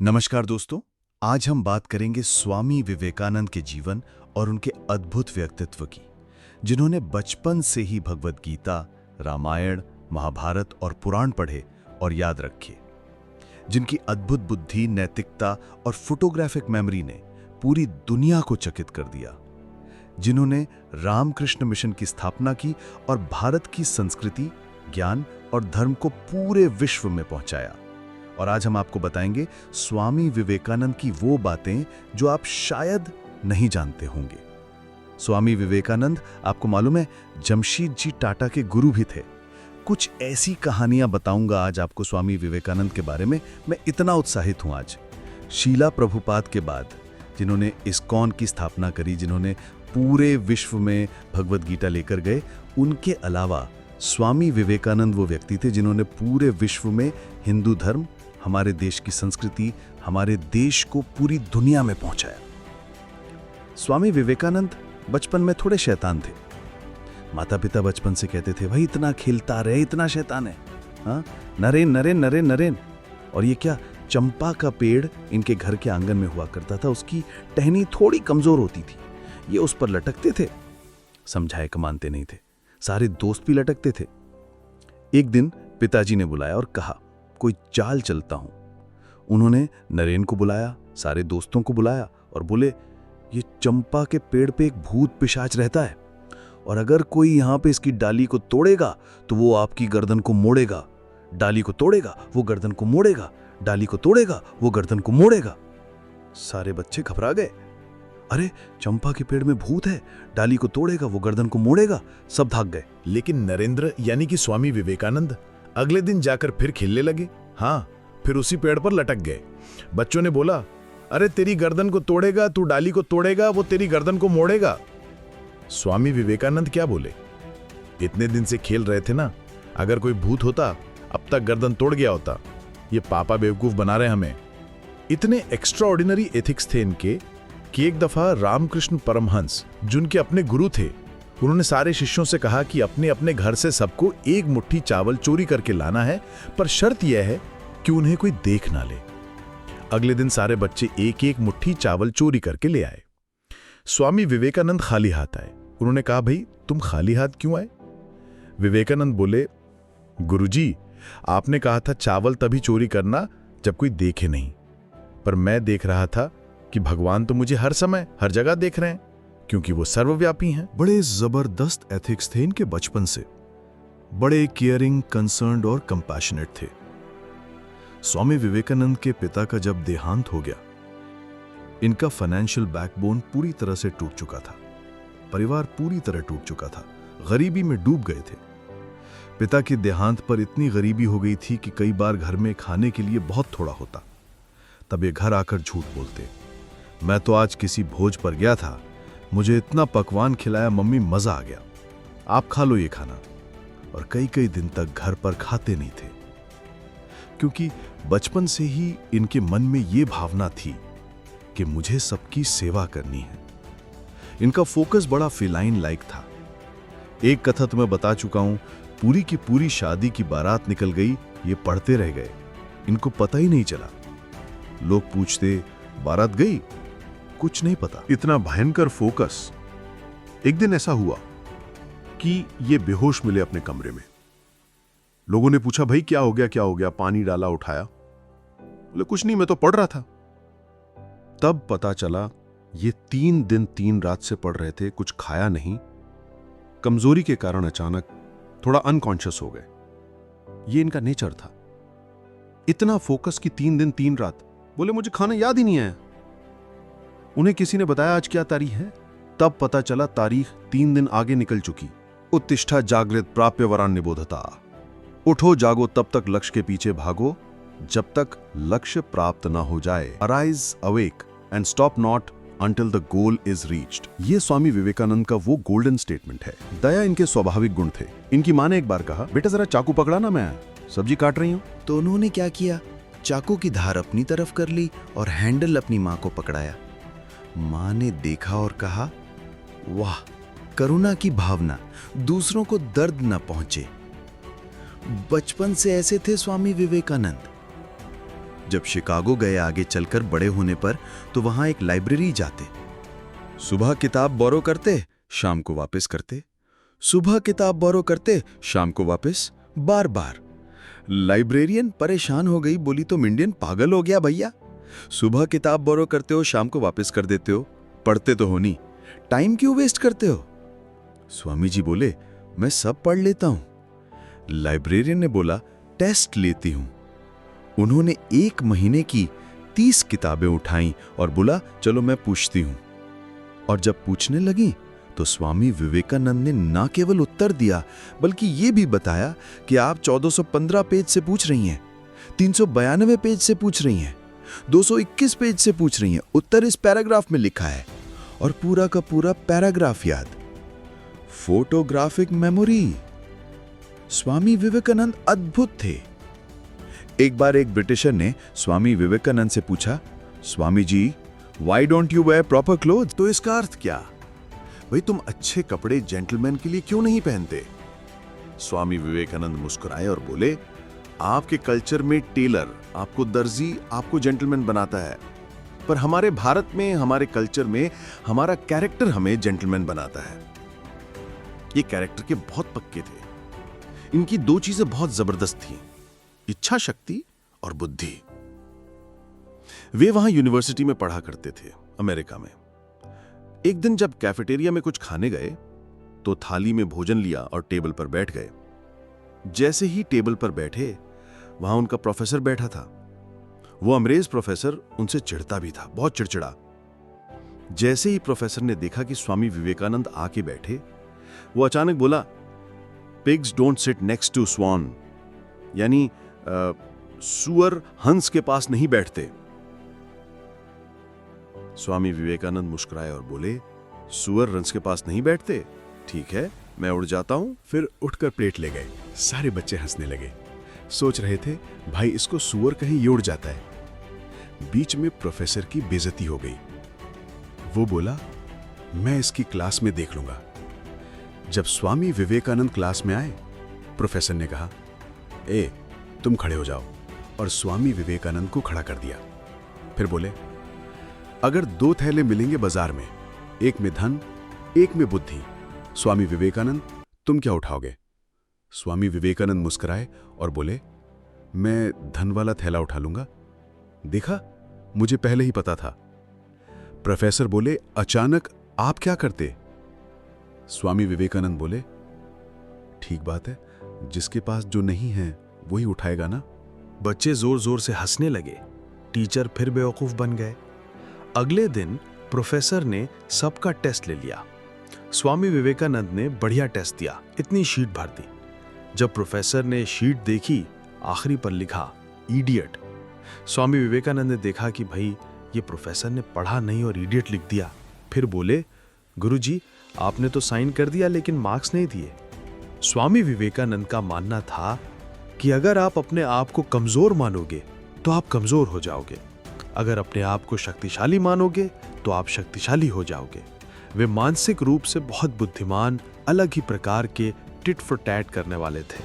नमस्कार दोस्तों, आज हम बात करेंगे स्वामी विवेकानंद के जीवन और उनके अद्भुत व्यक्तित्व की, जिन्होंने बचपन से ही भगवद गीता, रामायण, महाभारत और पुराण पढ़े और याद रखे, जिनकी अद्भुत बुद्धि, नैतिकता और फोटोग्राफिक मेमोरी ने पूरी दुनिया को चकित कर दिया, जिन्होंने रामकृष्ण मिशन की स्थापना की और भारत की संस्कृति, ज्ञान और धर्म को पूरे विश्व में पहुंचाया। और आज हम आपको बताएंगे स्वामी विवेकानंद की वो बातें जो आप शायद नहीं जानते होंगे। स्वामी विवेकानंद, आपको मालूम है, जमशेद जी टाटा के गुरु भी थे। कुछ ऐसी कहानियां बताऊंगा आज आपको स्वामी विवेकानंद के बारे में। मैं इतना उत्साहित हूं आज। शीला प्रभुपाद के बाद, जिन्होंने इस्कॉन की स्थापना करी, जिन्होंने पूरे विश्व में भगवद गीता लेकर गए, उनके अलावा स्वामी विवेकानंद वो व्यक्ति थे जिन्होंने पूरे विश्व में हिंदू धर्म, हमारे देश की संस्कृति, हमारे देश को पूरी दुनिया में पहुंचाया। स्वामी विवेकानंद बचपन में थोड़े शैतान थे। माता पिता बचपन से कहते थे, भाई इतना खेलता रहे, इतना शैतान है, हाँ, नरेन नरेन नरेन नरेन। और ये क्या, चंपा का पेड़ इनके घर के आंगन में हुआ करता था, उसकी टहनी थोड़ी कमजोर होती थी, ये उस पर लटकते थे, समझाए क मानते नहीं थे। सारे दोस्त भी लटकते थे। एक दिन पिताजी ने बुलाया और कहा, कोई चाल चलता हूं। उन्होंने नरेन को बुलाया, सारे दोस्तों को बुलाया और बोले, ये चंपा के पेड़ पे एक भूत पिशाच रहता है और अगर कोई यहां पे इसकी डाली को तोड़ेगा तो वो आपकी गर्दन को मोड़ेगा, डाली को तोड़ेगा वो गर्दन को मोड़ेगा, डाली को तोड़ेगा वो गर्दन को मोड़ेगा। सारे बच्चे घबरा गए। अरे, चंपा के पेड़ में भूत है, डाली को तोड़ेगा वो गर्दन को मोड़ेगा, सब भाग गए। लेकिन नरेंद्र यानी कि स्वामी विवेकानंद अगले दिन जाकर फिर खेलने लगे। हाँ, फिर उसी पेड़ पर लटक गए। बच्चों ने बोला, अरे तेरी गर्दन को तोड़ेगा, तू डाली को तोड़ेगा, वो तेरी गर्दन को मोड़ेगा। स्वामी विवेकानंद क्या बोले, इतने दिन से खेल रहे थे ना, अगर कोई भूत होता अब तक गर्दन तोड़ गया होता। ये पापा बेवकूफ बना रहे हमें। इतने एक्स्ट्राऑर्डिनरी एथिक्स थे इनके कि एक दफा रामकृष्ण परमहंस, जिनके अपने गुरु थे, उन्होंने सारे शिष्यों से कहा कि अपने अपने घर से सबको एक मुट्ठी चावल चोरी करके लाना है, पर शर्त यह है कि उन्हें कोई देख ना ले। अगले दिन सारे बच्चे एक एक मुट्ठी चावल चोरी करके ले आए। स्वामी विवेकानंद खाली हाथ आए। उन्होंने कहा, भाई तुम खाली हाथ क्यों आए? विवेकानंद बोले, गुरुजी, आपने कहा था चावल तभी चोरी करना जब कोई देखे नहीं, पर मैं देख रहा था कि भगवान तो मुझे हर समय हर जगह देख रहे हैं, क्योंकि वो सर्वव्यापी हैं। बड़े जबरदस्त एथिक्स थे इनके बचपन से। बड़े केयरिंग, कंसर्न्ड और कंपैशनेट थे। स्वामी विवेकानंद के पिता का जब देहांत हो गया, इनका फाइनेंशियल बैकबोन पूरी तरह से टूट चुका था। परिवार पूरी तरह टूट चुका था, गरीबी में डूब गए थे। पिता के देहांत पर इतनी गरीबी हो गई थी कि कई बार घर में खाने के लिए बहुत थोड़ा होता। तब ये घर आकर झूठ बोलते, मैं तो आज किसी भोज पर गया था, मुझे इतना पकवान खिलाया मम्मी, मजा आ गया, आप खा लो ये खाना। और कई कई दिन तक घर पर खाते नहीं थे, क्योंकि बचपन से ही इनके मन में ये भावना थी कि मुझे सबकी सेवा करनी है। इनका फोकस बड़ा फिलाइन लाइक था। एक कथा तो मैं बता चुका हूं, पूरी की पूरी शादी की बारात निकल गई, ये पढ़ते रह गए, इनको पता ही नहीं चला। लोग पूछते, बारात गई? कुछ नहीं पता। इतना भयंकर फोकस। एक दिन ऐसा हुआ कि ये बेहोश मिले अपने कमरे में। लोगों ने पूछा, भाई क्या हो गया, क्या हो गया? पानी डाला, उठाया, बोले कुछ नहीं, मैं तो पढ़ रहा था। तब पता चला ये 3 दिन 3 रात से पढ़ रहे थे, कुछ खाया नहीं, कमजोरी के कारण अचानक थोड़ा अनकॉन्शियस हो गए। ये इनका नेचर था। इतना फोकस कि 3 दिन 3 रात, बोले मुझे खाना याद ही नहीं आया। उन्हें किसी ने बताया आज क्या तारीख है, तब पता चला तारीख 3 दिन आगे निकल चुकी। उत्तिष्ठा जागृत प्राप्य वरान निबोधता। उठो जागो, तब तक लक्ष्य के पीछे भागो जब तक लक्ष्य प्राप्त ना हो जाए। Arise awake and stop not until the goal is reached. ये स्वामी विवेकानंद का वो गोल्डन स्टेटमेंट है। दया इनके स्वाभाविक गुण थे। इनकी माँ ने एक बार कहा, बेटा जरा चाकू पकड़ा ना, मैं सब्जी काट रही हूं। तो उन्होंने क्या किया, चाकू की धार अपनी तरफ कर ली और हैंडल अपनी माँ को पकड़ाया। माँ ने देखा और कहा, वाह, करुणा की भावना, दूसरों को दर्द न पहुंचे। बचपन से ऐसे थे स्वामी विवेकानंद। जब शिकागो गए आगे चलकर बड़े होने पर तो वहां एक लाइब्रेरी जाते। सुबह किताब बोरो करते, शाम को वापस करते, सुबह किताब बोरो करते, शाम को वापस, बार बार। लाइब्रेरियन परेशान हो गई, बोली तुम इंडियन पागल हो गया भैया, सुबह किताब बोरो करते हो, शाम को वापस कर देते हो, पढ़ते तो हो नहीं, टाइम क्यों वेस्ट करते हो? स्वामी जी बोले, मैं सब पढ़ लेता हूं। लाइब्रेरियन ने बोला, टेस्ट लेती हूं। उन्होंने 1 महीने की 30 किताबें उठाई और बोला, चलो मैं पूछती हूं। और जब पूछने लगी तो स्वामी विवेकानंद ने ना केवल उत्तर दिया बल्कि यह भी बताया कि आप 1415 पेज से पूछ रही हैं, 392 पेज से पूछ रही हैं, 221 पेज से पूछ रही हैं, उत्तर इस पैराग्राफ में लिखा है। और पूरा का पूरा पैराग्राफ याद। Photographic memory. स्वामी विवेकानंद अद्भुत थे। एक बार एक ब्रिटिशर ने स्वामी विवेकानंद से पूछा, Swami ji, why don't you wear proper cloth? तो इसका अर्थ क्या? भाई तुम अच्छे कपड़े जेंटलमैन के लिए क्यों नहीं पहनते? स्वामी विवेकानंद मुस्कुराए और बोले, आपके कल्चर में टेलर, आपको दर्जी, आपको जेंटलमैन बनाता है, पर हमारे भारत में, हमारे कल्चर में हमारा कैरेक्टर हमें जेंटलमैन बनाता है। ये कैरेक्टर के बहुत पक्के थे। इनकी 2 चीजें बहुत जबरदस्त थीं, इच्छा शक्ति और बुद्धि। वे वहां यूनिवर्सिटी में पढ़ा करते थे, अमेरिका में। एक दिन जब कैफेटेरिया में कुछ खाने गए तो थाली में भोजन लिया और टेबल पर बैठ गए। जैसे ही टेबल पर बैठे, वहां उनका प्रोफेसर बैठा था। वो अंग्रेज प्रोफेसर उनसे चिढ़ता भी था, बहुत चिड़चिड़ा। जैसे ही प्रोफेसर ने देखा कि स्वामी विवेकानंद आके बैठे, वो अचानक बोला, pigs don't sit next to swan, यानी सुअर हंस के पास नहीं बैठते। स्वामी विवेकानंद मुस्कुराए और बोले, सुअर हंस के पास नहीं बैठते, ठीक है, मैं उड़ जाता हूं। फिर उठकर प्लेट ले गए। सारे बच्चे हंसने लगे, सोच रहे थे भाई इसको सुअर कहीं ये उड़ जाता है। बीच में प्रोफेसर की बेइज्जती हो गई। वो बोला, मैं इसकी क्लास में देख लूंगा। जब स्वामी विवेकानंद क्लास में आए, प्रोफेसर ने कहा, ए तुम खड़े हो जाओ, और स्वामी विवेकानंद को खड़ा कर दिया। फिर बोले, अगर 2 थैले मिलेंगे बाजार में, एक में धन, एक में बुद्धि, स्वामी विवेकानंद तुम क्या उठाओगे? स्वामी विवेकानंद मुस्कुराए और बोले, मैं धन वाला थैला उठा लूंगा। देखा, मुझे पहले ही पता था। प्रोफेसर बोले, अचानक आप क्या करते? स्वामी विवेकानंद बोले, ठीक बात है, जिसके पास जो नहीं है वही उठाएगा ना। बच्चे जोर जोर से हंसने लगे। टीचर फिर बेवकूफ बन गए। अगले दिन प्रोफेसर ने सबका टेस्ट ले लिया। स्वामी विवेकानंद ने बढ़िया टेस्ट दिया, इतनी शीट भर दी। जब प्रोफेसर ने शीट देखी, आखिरी पर लिखा इडियट। स्वामी विवेकानंद ने देखा कि भाई ये प्रोफेसर ने पढ़ा नहीं और इडियट लिख दिया। फिर बोले, गुरुजी आपने तो साइन कर दिया लेकिन मार्क्स नहीं दिए। स्वामी विवेकानंद का मानना था कि अगर आप अपने आप को कमजोर मानोगे तो आप कमजोर हो जाओगे, अगर अपने आप को शक्तिशाली मानोगे तो आप शक्तिशाली हो जाओगे। वे मानसिक रूप से बहुत बुद्धिमान, अलग ही प्रकार के टिट फॉर टैट करने वाले थे।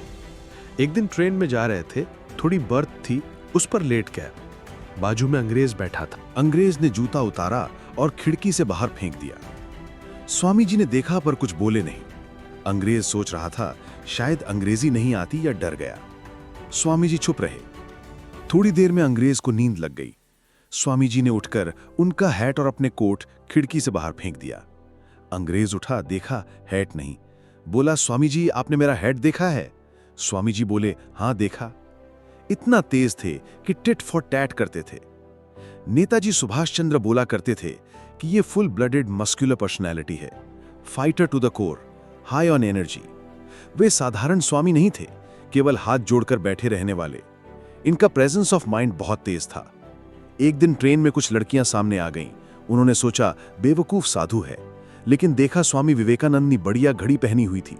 एक दिन ट्रेन में जा रहे थे, थोड़ी बर्थ थी, उस पर लेट गए। बाजू में अंग्रेज बैठा था। अंग्रेज ने जूता उतारा और खिड़की से बाहर फेंक दिया। स्वामी जी ने देखा पर कुछ बोले नहीं। अंग्रेज सोच रहा था शायद अंग्रेजी नहीं आती या डर गया। स्वामी जी चुप रहे। थोड़ी देर में अंग्रेज को नींद लग गई। स्वामी जी ने उठकर उनका हैट और अपने कोट खिड़की से बाहर फेंक दिया। अंग्रेज उठा, देखा हैट नहीं। बोला, स्वामी जी आपने मेरा हैट देखा है? स्वामी जी बोले, हां देखा। इतना तेज थे कि टिट फॉर टैट करते थे। नेताजी सुभाष चंद्र बोला करते थे कि ये फुल ब्लडेड मस्कुलर पर्सनैलिटी है, fighter to the core, high on energy. वे साधारण स्वामी नहीं थे, केवल हाथ जोड़कर बैठे रहने वाले। इनका प्रेजेंस ऑफ माइंड बहुत तेज था। एक दिन ट्रेन में कुछ लड़कियां सामने आ गईं। उन्होंने सोचा बेवकूफ साधु है, लेकिन देखा स्वामी विवेकानंद ने बढ़िया घड़ी पहनी हुई थी।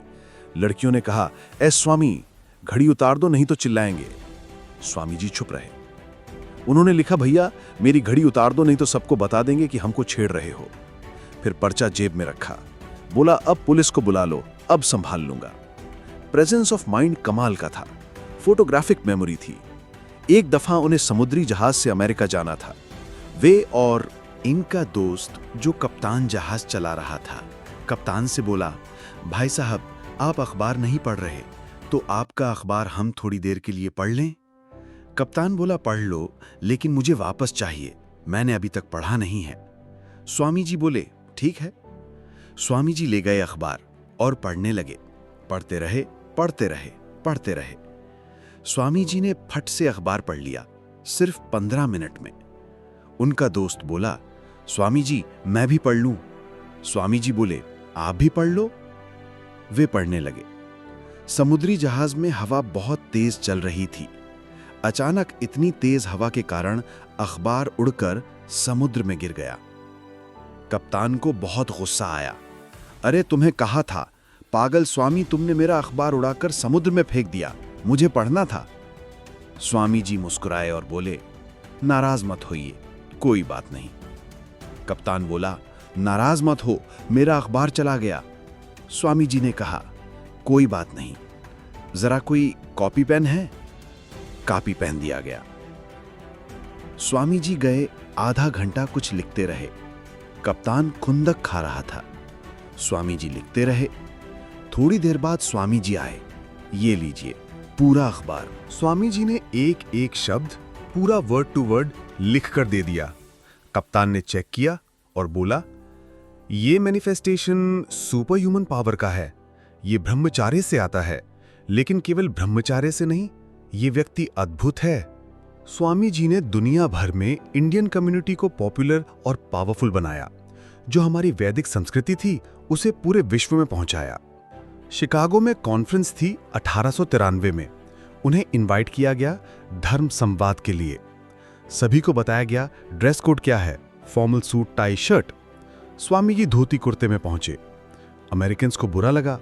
लड़कियों ने कहा, ए स्वामी, घड़ी उतार दो नहीं तो चिल्लाएंगे। स्वामी जी चुप रहे। उन्होंने लिखा, भैया मेरी घड़ी उतार दो नहीं तो सबको बता देंगे कि हमको छेड़ रहे हो। फिर पर्चा जेब में रखा। बोला, अब पुलिस को बुला लो, अब संभाल लूंगा। प्रेजेंस ऑफ माइंड कमाल का था। फोटोग्राफिक मेमोरी थी। एक दफा उन्हें समुद्री जहाज से अमेरिका जाना था। वे और इनका दोस्त जो कप्तान जहाज चला रहा था, कप्तान से बोला, भाई साहब, आप अखबार नहीं पढ़ रहे, तो आपका अखबार हम थोड़ी देर के लिए पढ़ लें? कप्तान बोला, पढ़ लो, लेकिन मुझे वापस चाहिए, मैंने अभी तक पढ़ा नहीं है। स्वामी जी बोले, ठीक है। स्वामी जी ले गए अखबार और पढ़ने लगे। पढ़ते रहे, पढ़ते रहे, पढ़ते रहे। स्वामी जी ने फट से अखबार पढ़ लिया, सिर्फ 15 मिनट में। उनका दोस्त बोला, स्वामी जी, मैं भी पढ़ लूं? स्वामी जी बोले, आप भी पढ़ लो। वे पढ़ने लगे। समुद्री जहाज में हवा बहुत तेज चल रही थी। अचानक इतनी तेज हवा के कारण अखबार उड़कर समुद्र में गिर गया। कप्तान को बहुत गुस्सा आया। अरे, तुम्हें कहा था, पागल स्वामी, तुमने मेरा अखबार उड़ाकर समुद्र में फेंक दिया, मुझे पढ़ना था। स्वामी जी मुस्कुराए और बोले, नाराज मत होइए, कोई बात नहीं। कप्तान बोला, नाराज मत हो, मेरा अखबार चला गया। स्वामी जी ने कहा, कोई बात नहीं, जरा कोई कॉपी पेन है? कॉपी पेन दिया गया। स्वामी जी गए, आधा घंटा कुछ लिखते रहे। कप्तान खुंदक खा रहा था। स्वामी जी लिखते रहे। थोड़ी देर बाद स्वामी जी आए। ये लीजिए पूरा अखबार। स्वामी जी ने एक एक शब्द पूरा वर्ड टू वर्ड लिख कर दे दिया। कप्तान ने चेक किया और बोला, ये मैनिफेस्टेशन सुपर ह्यूमन पावर का है, ये ब्रह्मचार्य से आता है, लेकिन केवल ब्रह्मचार्य से नहीं, ये व्यक्ति अद्भुत है। स्वामी जी ने दुनिया भर में इंडियन कम्युनिटी को पॉपुलर और पावरफुल बनाया। जो हमारी वैदिक संस्कृति थी उसे पूरे विश्व में पहुंचाया। शिकागो में कॉन्फ्रेंस थी 1893 में। उन्हें इनवाइट किया गया धर्म संवाद के लिए। सभी को बताया गया ड्रेस कोड क्या है, formal suit, tie, shirt. Swami ji धोती कुर्ते में पहुंचे। अमेरिकन्स को बुरा लगा।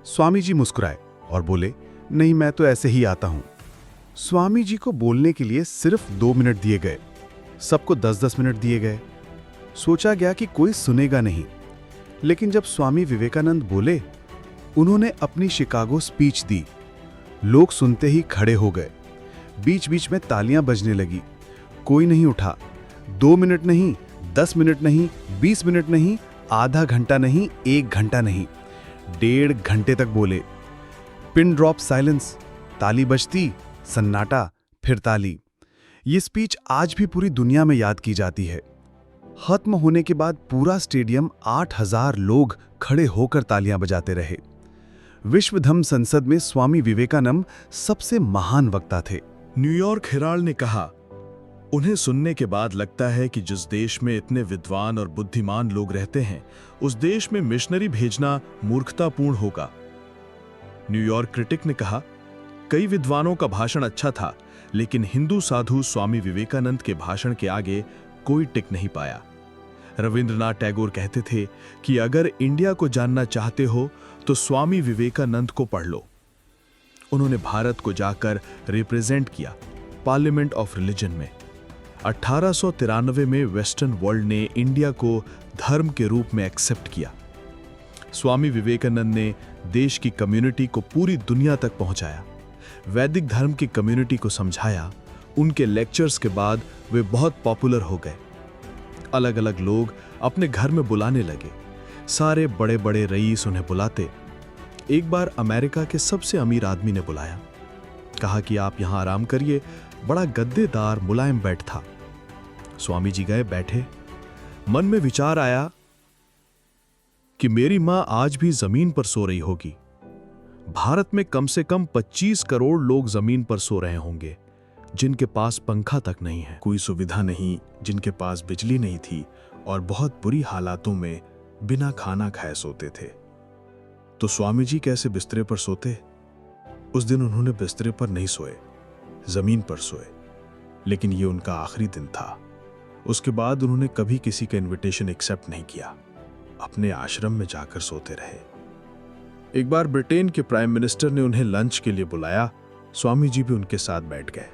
स्वामी जी मुस्कुराए और बोले, नहीं, मैं तो ऐसे ही आता हूं। स्वामी जी को बोलने के लिए सिर्फ 2 मिनट दिए गए। सबको 10-10 मिनट दिए गए। सोचा गया कि कोई सुनेगा नहीं, लेकिन जब स्वामी विवेकानंद बोले, उन्होंने अपनी शिकागो स्पीच दी। लोग सुनते ही खड़े हो गए। बीच बीच में तालियां बजने लगी। कोई नहीं उठा। 2 मिनट नहीं, 10 मिनट नहीं, 20 मिनट नहीं, आधा घंटा नहीं, 1 घंटा नहीं, 1.5 घंटे तक बोले। Pin drop silence. ताली बजती, सन्नाटा, फिर ताली। ये स्पीच आज भी पूरी दुनिया में याद की जाती है। खत्म होने के बाद पूरा स्टेडियम 8000 लोग खड़े होकर तालियां बजाते रहे। विश्व धम्म संसद में स्वामी विवेकानंद सबसे महान वक्ता थे। न्यूयॉर्क हेराल्ड ने कहा, उन्हें सुनने के बाद लगता है कि जिस देश में इतने विद्वान और बुद्धिमान लोग रहते हैं, उस देश में मिशनरी भेजना मूर्खतापूर्ण होगा। न्यूयॉर्क क्रिटिक ने कहा, कई विद्वानों का भाषण अच्छा था, लेकिन हिंदू साधु स्वामी विवेकानंद के भाषण के आगे कोई टिक नहीं पाया। रविंद्रनाथ टैगोर कहते थे कि अगर इंडिया को जानना चाहते हो तो स्वामी विवेकानंद को पढ़ लो। उन्होंने भारत को जाकर रिप्रेजेंट किया पार्लियामेंट ऑफ रिलीजन में। 1893 में वेस्टर्न वर्ल्ड ने इंडिया को धर्म के रूप में एक्सेप्ट किया। स्वामी विवेकानंद ने देश की कम्युनिटी को पूरी दुनिया तक पहुंचाया। वैदिक धर्म की कम्युनिटी को समझाया। उनके लेक्चर्स के बाद वे बहुत पॉपुलर हो गए। अलग अलग लोग अपने घर में बुलाने लगे। सारे बड़े बड़े रईस उन्हें बुलाते। एक बार अमेरिका के सबसे अमीर आदमी ने बुलाया। कहा कि आप यहां आराम करिए। बड़ा गद्देदार मुलायम बेड था। स्वामी जी गए, बैठे। मन में विचार आया कि मेरी मां आज भी जमीन पर सो रही होगी। भारत में कम से कम 25 करोड़ लोग जमीन पर सो रहे होंगे, जिनके पास पंखा तक नहीं है, कोई सुविधा नहीं, जिनके पास बिजली नहीं थी और बहुत बुरी हालातों में बिना खाना खाए सोते थे। तो स्वामी जी कैसे बिस्तरे पर सोते? उस दिन उन्होंने बिस्तरे पर नहीं सोए, जमीन पर सोए। लेकिन ये उनका आखिरी दिन था। उसके बाद उन्होंने कभी किसी का इनविटेशन एक्सेप्ट नहीं किया। अपने आश्रम में जाकर सोते रहे। एक बार ब्रिटेन के प्राइम मिनिस्टर ने उन्हें लंच के लिए बुलाया। स्वामी जी भी उनके साथ बैठ गए।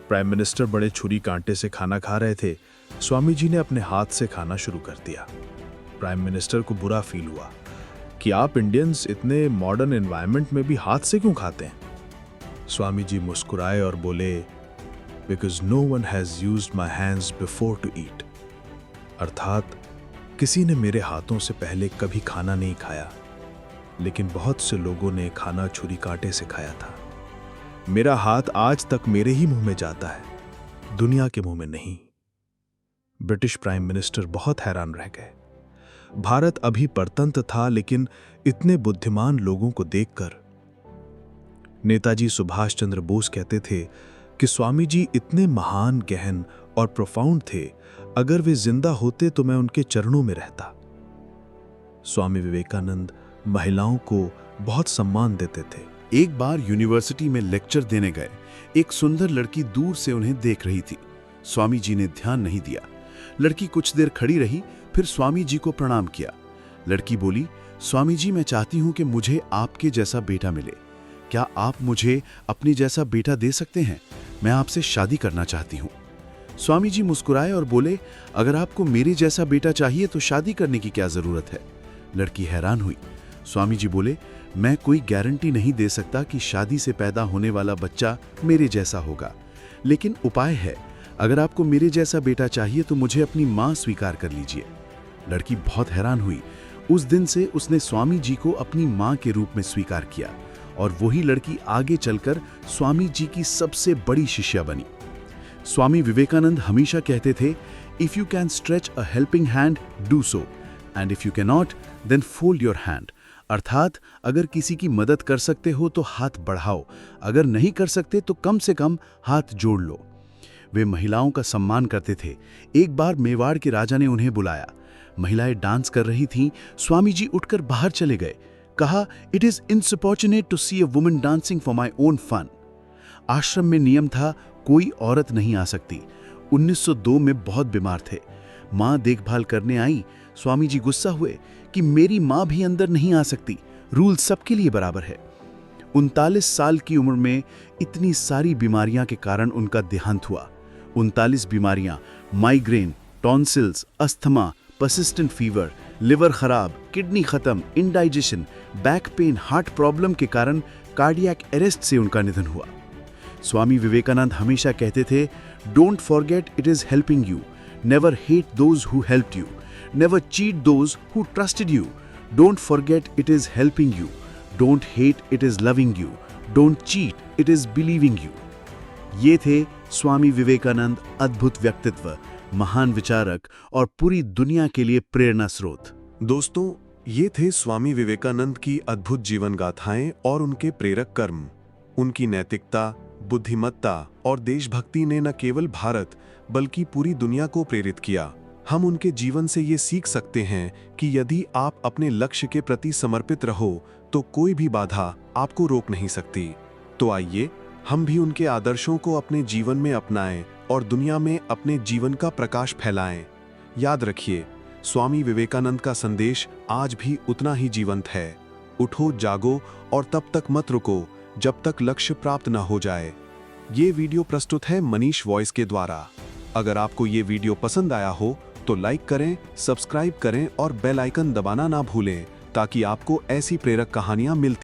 प्राइम मिनिस्टर बड़े छुरी कांटे से खाना खा रहे थे। स्वामी जी ने अपने हाथ से खाना शुरू कर दिया। प्राइम मिनिस्टर को बुरा फील हुआ कि आप इंडियंस इतने मॉडर्न एनवायरनमेंट में भी हाथ से क्यों खाते हैं। स्वामी जी मुस्कुराए और बोले, because no one has used my hands before to eat. अर्थात किसी ने मेरे हाथों से पहले कभी खाना नहीं खाया, लेकिन बहुत से लोगों ने खाना छुरी कांटे से खाया था। मेरा हाथ आज तक मेरे ही मुंह में जाता है, दुनिया के मुंह में नहीं। ब्रिटिश प्राइम मिनिस्टर बहुत हैरान रह गए। भारत अभी परतंत्र था, लेकिन इतने बुद्धिमान लोगों को देखकर। नेताजी सुभाष चंद्र बोस कहते थे कि स्वामी जी इतने महान, गहन और प्रोफाउंड थे, अगर वे जिंदा होते तो मैं उनके चरणों में रहता। स्वामी विवेकानंद महिलाओं को बहुत सम्मान देते थे। एक बार यूनिवर्सिटी में लेक्चर देने गए, एक सुंदर लड़की दूर से उन्हें देख रही थी। स्वामी जी ने ध्यान नहीं दिया। लड़की कुछ देर खड़ी रही, फिर स्वामी जी को प्रणाम किया। लड़की बोली, स्वामी जी, मैं चाहती हूं कि मुझे आपके जैसा बेटा मिले। क्या आप मुझे अपने जैसा बेटा दे सकते हैं? मैं आपसे शादी करना चाहती हूं। स्वामी जी मुस्कुराए और बोले, अगर आपको मेरे जैसा बेटा चाहिए तो शादी करने की क्या जरूरत है? लड़की हैरान हुई। स्वामी जी बोले, मैं कोई गारंटी नहीं दे सकता कि शादी से पैदा होने वाला बच्चा मेरे जैसा होगा, लेकिन उपाय है। अगर आपको मेरे जैसा बेटा चाहिए तो मुझे अपनी मां स्वीकार कर लीजिए। लड़की बहुत हैरान हुई। उस दिन से उसने स्वामी जी को अपनी मां के रूप में स्वीकार किया और वही लड़की आगे चलकर स्वामी जी की सबसे बड़ी शिष्या बनी। स्वामी विवेकानंद हमेशा कहते थे, if you can stretch a helping hand, do so, and if you can not, then fold your hand. अर्थात अगर किसी की मदद कर सकते हो तो हाथ बढ़ाओ, अगर नहीं कर सकते तो कम से कम हाथ जोड़ लो। वे महिलाओं का सम्मान करते थे। एक बार मेवाड़ के राजा ने उन्हें बुलाया। महिलाएं डांस कर रही थीं। स्वामी जी उठकर बाहर चले गए। कहा, it is inopportune to see a woman dancing for my own fun. आश्रम में नियम था, कोई औरत नहीं आ सकती। 1902 में बहुत बीमार थे। मां देखभाल करने आई। स्वामी जी गुस्सा हुए कि मेरी मां भी अंदर नहीं आ सकती, रूल सबके लिए बराबर है। 39 साल की उम्र में इतनी सारी बीमारियां के कारण उनका देहांत हुआ। 39 बीमारियां, migraine, tonsils, asthma, persistent fever, liver खराब, किडनी खत्म, indigestion, back pain, heart problem के कारण कार्डियक अरेस्ट से उनका निधन हुआ। स्वामी विवेकानंद हमेशा कहते थे, don't forget it is helping you, never hate those who helped you, never cheat those who trusted you. Don't forget it is helping you. Don't hate it is loving you. Don't cheat it is believing you. ये थे स्वामी विवेकानंद, अद्भुत व्यक्तित्व, महान विचारक और पूरी दुनिया के लिए प्रेरणा स्रोत। दोस्तों, ये थे स्वामी विवेकानंद की अद्भुत जीवन गाथाएं और उनके प्रेरक कर्म। उनकी नैतिकता, बुद्धिमत्ता और देशभक्ति ने न केवल भारत बल्कि पूरी दुनिया को प्रेरित किया। हम उनके जीवन से ये सीख सकते हैं कि यदि आप अपने लक्ष्य के प्रति समर्पित रहो तो कोई भी बाधा आपको रोक नहीं सकती। तो आइए हम भी उनके आदर्शों को अपने जीवन में अपनाएं और दुनिया में अपने जीवन का प्रकाश फैलाएं। याद रखिए, स्वामी विवेकानंद का संदेश आज भी उतना ही जीवंत है। उठो, जागो और तब तक मत रुको जब तक लक्ष्य प्राप्त न हो जाए। ये वीडियो प्रस्तुत है मनीष वॉइस के द्वारा। अगर आपको ये वीडियो पसंद आया हो तो लाइक करें, सब्सक्राइब करें और बेल आइकन दबाना ना भूलें ताकि आपको ऐसी प्रेरक कहानियां मिलती